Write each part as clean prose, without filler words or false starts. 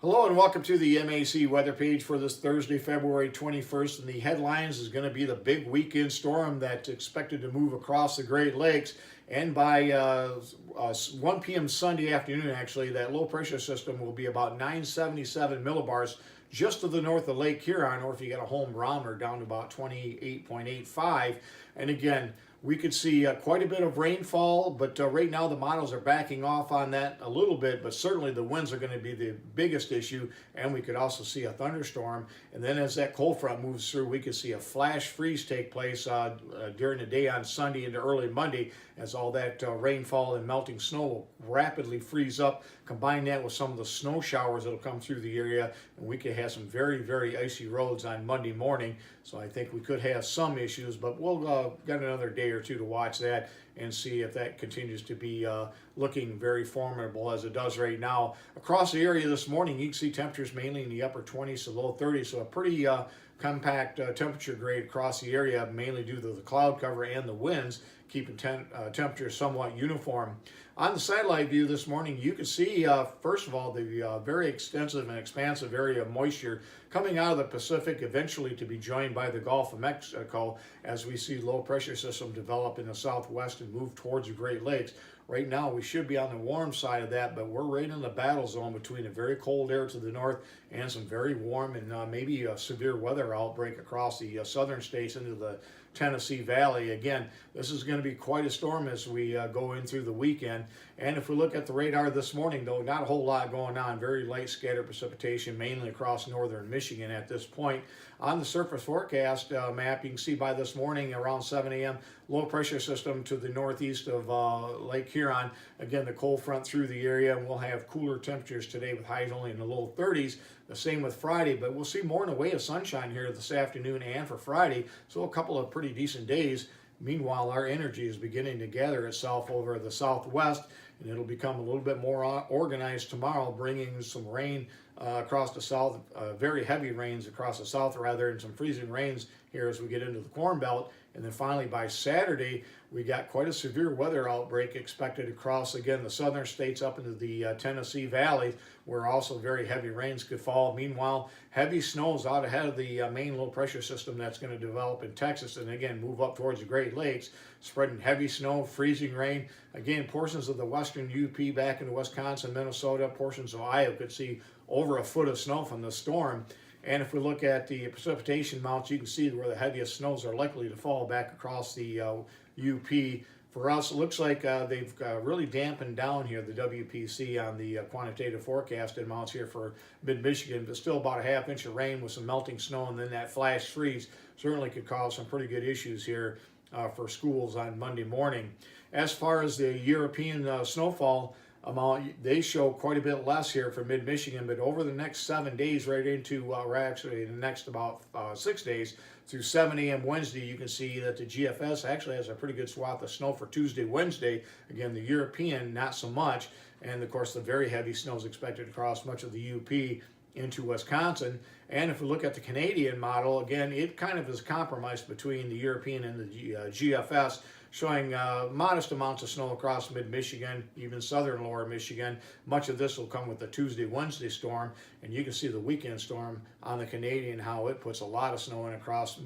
Hello and welcome to the MAC weather page for this Thursday, February 21st. And the headlines is going to be the big weekend storm that's expected to move across the Great Lakes. And by 1 p.m. Sunday afternoon, actually, that low pressure system will be about 977 millibars just to the north of Lake Huron, or if you get a home barometer, down to about 28.85. And again, we could see quite a bit of rainfall, but right now the models are backing off on that a little bit, but certainly the winds are going to be the biggest issue, and we could also see a thunderstorm. And then as that cold front moves through, we could see a flash freeze take place during the day on Sunday into early Monday, as all that rainfall and melting snow will rapidly freeze up. Combine that with some of the snow showers that will come through the area, and we could have some very, very icy roads on Monday morning. So I think we could have some issues, but we'll get another day or two to watch that and see if that continues to be looking very formidable as it does right now. Across the area this morning, you can see temperatures mainly in the upper 20s to low 30s, so a pretty compact temperature grade across the area, mainly due to the cloud cover and the winds, keeping temperatures somewhat uniform. On the satellite view this morning, you can see, first of all, the very extensive and expansive area of moisture coming out of the Pacific, eventually to be joined by the Gulf of Mexico as we see low pressure system develop in the southwest and move towards the Great Lakes. Right now, we should be on the warm side of that, but we're right in the battle zone between a very cold air to the north and some very warm and maybe a severe weather outbreak across the southern states into the Tennessee Valley. Again, this is going to be quite a storm as we go in through the weekend. And if we look at the radar this morning, though, not a whole lot going on. Very light scattered precipitation, mainly across northern Michigan at this point. On the surface forecast map, you can see by this morning around 7 a.m., low pressure system to the northeast of Lake Huron. Again, the cold front through the area, and we'll have cooler temperatures today with highs only in the low 30s. The same with Friday, but we'll see more in the way of sunshine here this afternoon and for Friday. So a couple of pretty decent days. Meanwhile, our energy is beginning to gather itself over the southwest, and it'll become a little bit more organized tomorrow, bringing some rain across the south, very heavy rains across the south rather, and some freezing rains here as we get into the Corn Belt. And then finally by Saturday, we got quite a severe weather outbreak expected across, again, the southern states up into the Tennessee Valley, where also very heavy rains could fall. Meanwhile, heavy snows out ahead of the main low pressure system that's going to develop in Texas and again move up towards the Great Lakes, spreading heavy snow, freezing rain. Again, portions of the western UP back into Wisconsin, Minnesota, portions of Iowa could see over a foot of snow from the storm. And if we look at the precipitation amounts, you can see where the heaviest snows are likely to fall back across the UP. For us, it looks like they've really dampened down here the WPC on the quantitative forecasted amounts here for mid-Michigan, but still about a half inch of rain with some melting snow, and then that flash freeze certainly could cause some pretty good issues here for schools on Monday morning. As far as the European snowfall amount, they show quite a bit less here for mid-Michigan, but over the next 7 days, right into, actually the next about 6 days, through 7 a.m. Wednesday, you can see that the GFS actually has a pretty good swath of snow for Tuesday, Wednesday. Again, the European, not so much. And of course, the very heavy snow is expected across much of the UP into Wisconsin. And if we look at the Canadian model, again, it kind of is compromised between the European and the GFS, showing modest amounts of snow across mid-Michigan, even southern lower Michigan. Much of this will come with the Tuesday, Wednesday storm, and you can see the weekend storm on the Canadian, how it puts a lot of snow in across,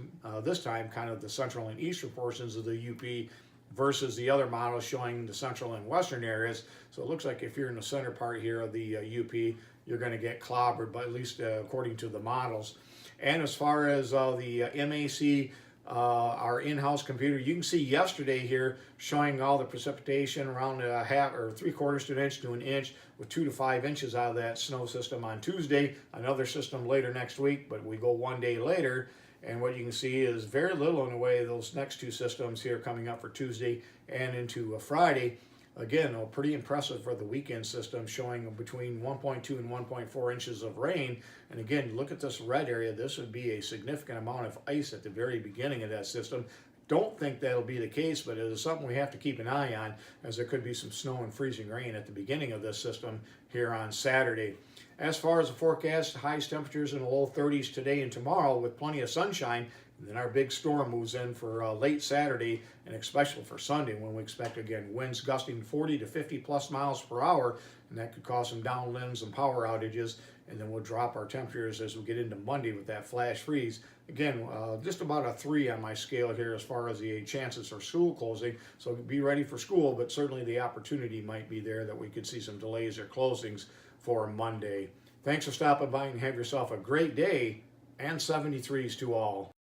this time, kind of the central and eastern portions of the UP, versus the other models showing the central and western areas. So it looks like if you're in the center part here of the UP, you're going to get clobbered, but at least according to the models. And as far as the MAC, our in-house computer, you can see yesterday here showing all the precipitation around a half or 3/4 to an inch to an inch, with 2 to 5 inches out of that snow system on Tuesday. Another system later next week, but we go 1 day later. And what you can see is very little in the way of those next two systems here coming up for Tuesday and into Friday. Again, pretty impressive for the weekend system, showing between 1.2 and 1.4 inches of rain. And again, look at this red area. This would be a significant amount of ice at the very beginning of that system. Don't think that'll be the case, but it is something we have to keep an eye on, as there could be some snow and freezing rain at the beginning of this system here on Saturday. As far as the forecast, highest temperatures in the low 30s today and tomorrow with plenty of sunshine. And then our big storm moves in for late Saturday and especially for Sunday, when we expect, again, winds gusting 40 to 50 plus miles per hour, and that could cause some downwinds and power outages. And then we'll drop our temperatures as we get into Monday with that flash freeze. Again, just about a 3 on my scale here as far as the chances for school closing. So be ready for school, but certainly the opportunity might be there that we could see some delays or closings for Monday. Thanks for stopping by, and have yourself a great day, and 73s to all.